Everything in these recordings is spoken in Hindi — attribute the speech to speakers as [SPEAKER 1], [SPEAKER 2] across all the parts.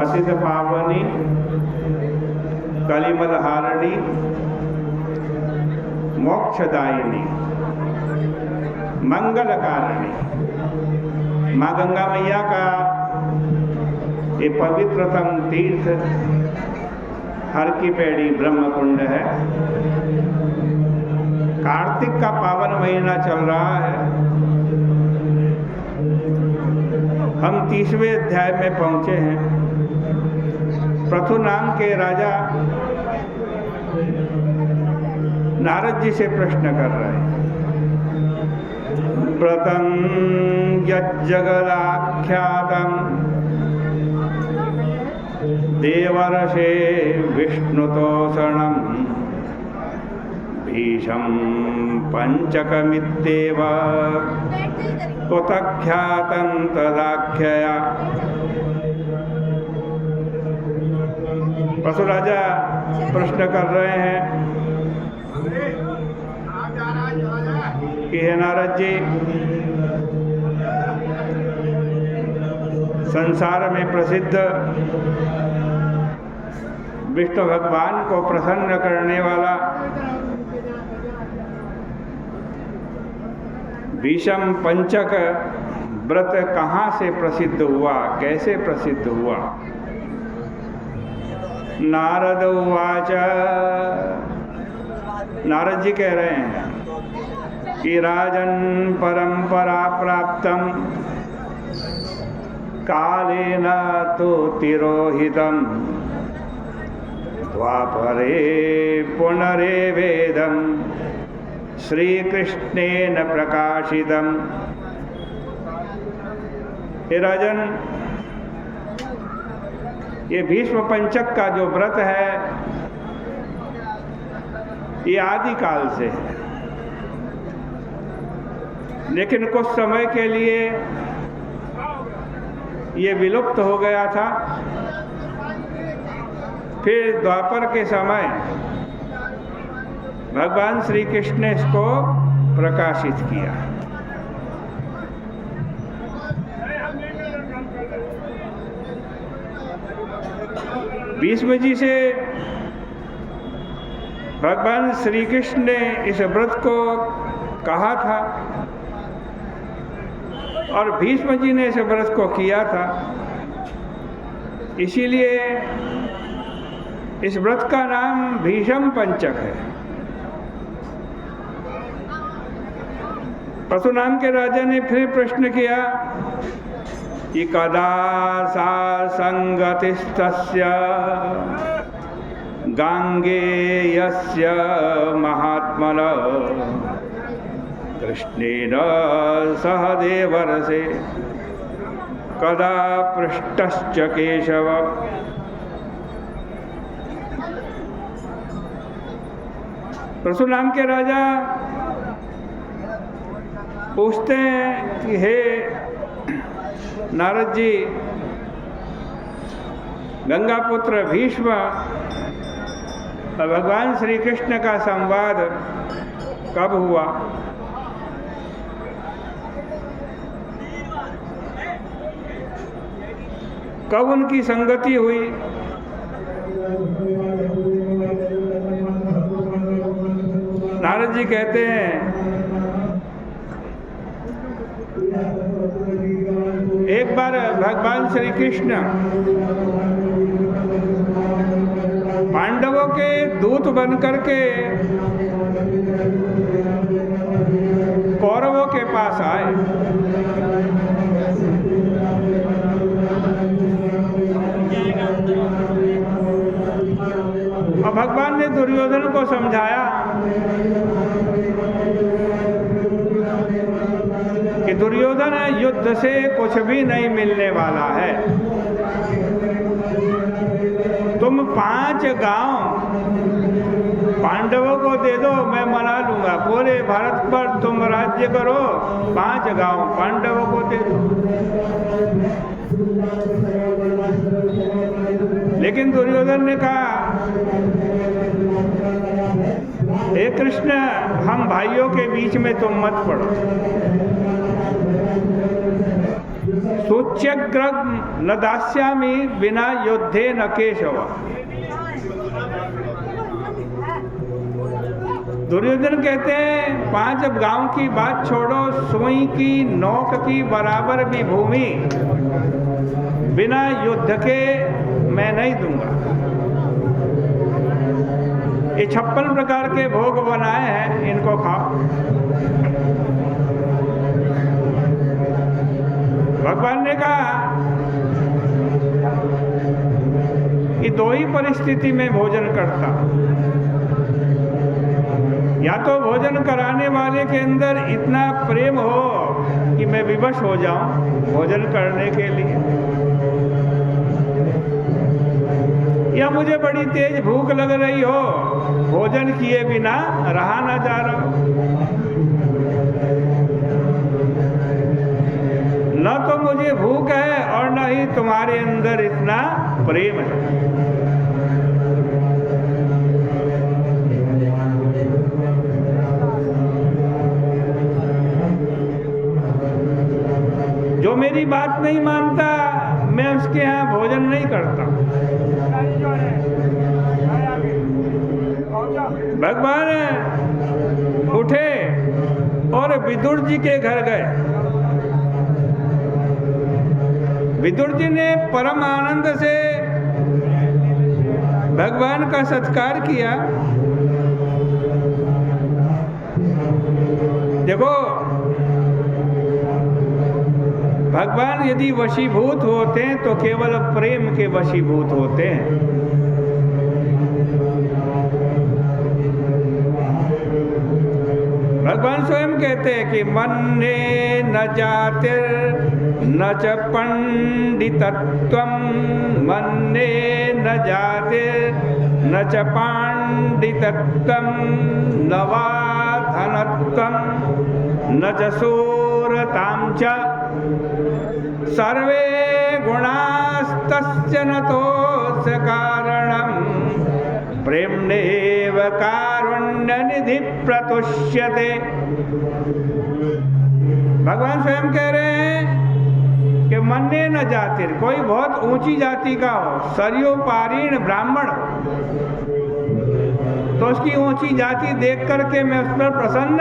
[SPEAKER 1] पतित पावनी कलिमलहारिणी मोक्षदायिनी मंगलकारिणी माँ गंगा मैया का ये पवित्रतम तीर्थ हर की पैड़ी ब्रह्म कुंड है। कार्तिक का पावन महीना चल रहा है। हम 30वें अध्याय में पहुंचे हैं। पृथु नाम के राजा नारद जी से प्रश्न कर रहे हैं। व्रतं यज्जगदाख्यातं देवर्षे विष्णुतोषणं भीषं पंचकमित्येव त्वत्ख्यातं तदाख्यया। पशु राजा प्रश्न कर रहे हैं कि हे नारद जी, संसार में प्रसिद्ध विष्णु भगवान को प्रसन्न करने वाला भीषम पंचक व्रत कहाँ से प्रसिद्ध हुआ, कैसे प्रसिद्ध हुआ? नारद उवाच, नारद जी कह रहे हैं कि राजन परंपरा प्राप्तम कालेन तो तिरोहितम द्वापरे पुनरे वेदम श्रीकृष्णेन प्रकाशितम। हे राजन, ये भीष्म पंचक का जो व्रत है ये आदि काल से है, लेकिन कुछ समय के लिए ये विलुप्त हो गया था। फिर द्वापर के समय भगवान श्री कृष्ण ने इसको प्रकाशित किया। भीष्म जी से भगवान श्री कृष्ण ने इस व्रत को कहा था और भीष्म जी ने इस व्रत को किया था। इसीलिए इस व्रत का नाम भीषम पंचक है। पशु नाम के राजा ने फिर प्रश्न किया कि कदा सा संगतिस्तस्य गांगेयस्य महात्मन कृष्णेन सह देवर्षे कदा पृष्टश्च केशव। पशु नाम के राजा पूछते हैं कि हे नारद जी, गंगा पुत्र भीष्म और भगवान श्री कृष्ण का संवाद कब हुआ? कब उनकी संगति हुई? नारद जी कहते हैं एक बार भगवान श्री कृष्ण पांडवों के दूत बनकर के कौरवों के पास आए। और भगवान ने दुर्योधन को समझाया कि दुर्योधन युद्ध से कुछ भी नहीं मिलने वाला है। तुम 5 गांव पांडवों को दे दो, मैं मना लूंगा। पूरे भारत पर तुम राज्य करो, 5 गांव पांडवों को दे दो। लेकिन दुर्योधन ने कहा, हे कृष्ण, हम भाइयों के बीच में तुम मत पड़ो। सूच्यग्रह न दास्यामि बिना युद्धे न केशव। दुर्योधन कहते हैं 5 गांव की बात छोड़ो, सुई की नोक की बराबर भी भूमि बिना युद्ध के मैं नहीं दूंगा। ये 56 प्रकार के भोग बनाए हैं, इनको खाओ। भगवान ने कहा कि 2 ही परिस्थिति में भोजन करता, या तो भोजन कराने वाले के अंदर इतना प्रेम हो कि मैं विवश हो जाऊं भोजन करने के लिए, या मुझे बड़ी तेज भूख लग रही हो, भोजन किए बिना रहा ना जा रहा, न तो मुझे भूख है और न ही तुम्हारे अंदर इतना प्रेम है। जो मेरी बात नहीं मानता, मैं उसके यहाँ भोजन नहीं करता। भगवान उठे और विदुर जी के घर गए। विदुर जी ने परम आनंद से भगवान का सत्कार किया। देखो, भगवान यदि वशीभूत होते हैं तो केवल प्रेम के वशीभूत होते हैं। भगवान स्वयं कहते हैं कि मन्ने न जातिर न च पंडितत्वम, मन्ने न जातिर न च पांडितत्वम, न वा धनत्वम न च शूरतां च, सर्वे गुणास्तस्य नतोऽस्य कारणं, प्रेम्णेव कारुण्यनिधि प्रतुष्यते। भगवान स्वयं कह रहे हैं कि मन्ने न जातिर, कोई बहुत ऊंची जाति का हो, सरयोपारीण ब्राह्मण हो, तो उसकी ऊंची जाति देख करके मैं उस पर प्रसन्न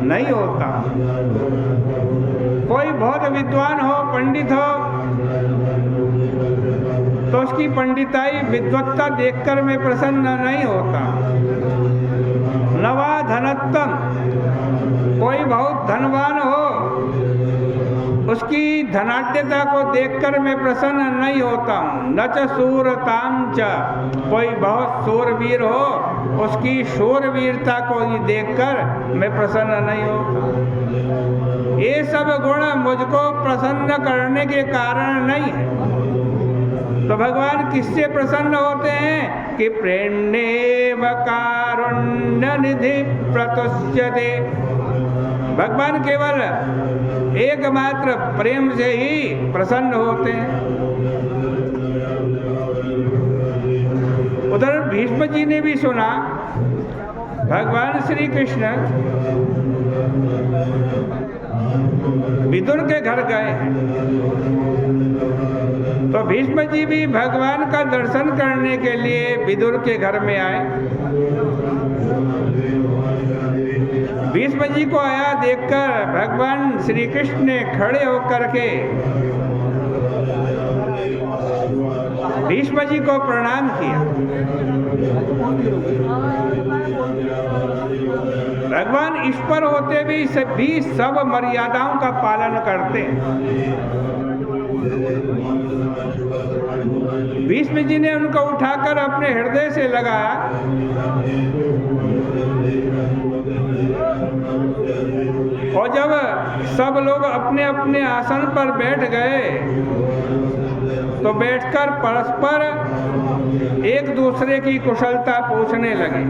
[SPEAKER 1] नहीं होता। कोई बहुत विद्वान हो, पंडित हो, तो उसकी पंडिताई विद्वत्ता देखकर मैं प्रसन्न नहीं होता। नवा धनत्तम, कोई बहुत धनवान हो, उसकी धनाढ्यता को देखकर मैं प्रसन्न नहीं होता हूँ। न च शूरतां च, कोई बहुत शूरवीर हो, उसकी शूरवीरता को देखकर मैं प्रसन्न नहीं होता। ये सब गुण मुझको प्रसन्न करने के कारण नहीं है। तो भगवान किससे प्रसन्न होते हैं कि प्रेम्णेव कारुण्यनिधि प्रतुष्यते। भगवान केवल एकमात्र प्रेम से ही प्रसन्न होते हैं। उधर भीष्म जी ने भी सुना, भगवान श्री कृष्ण विदुर के घर गए हैं, तो भीष्म जी भी भगवान का दर्शन करने के लिए विदुर के घर में आए। भीष्म जी को आया देखकर भगवान श्री कृष्ण ने खड़े होकर के भीष्म जी को प्रणाम किया। भगवान ईश्वर होते भी सब मर्यादाओं का पालन करते हैं। भीष्म जी ने उनको उठाकर अपने हृदय से लगाया और जब सब लोग अपने अपने आसन पर बैठ गए तो बैठकर परस्पर एक दूसरे की कुशलता पूछने लगे।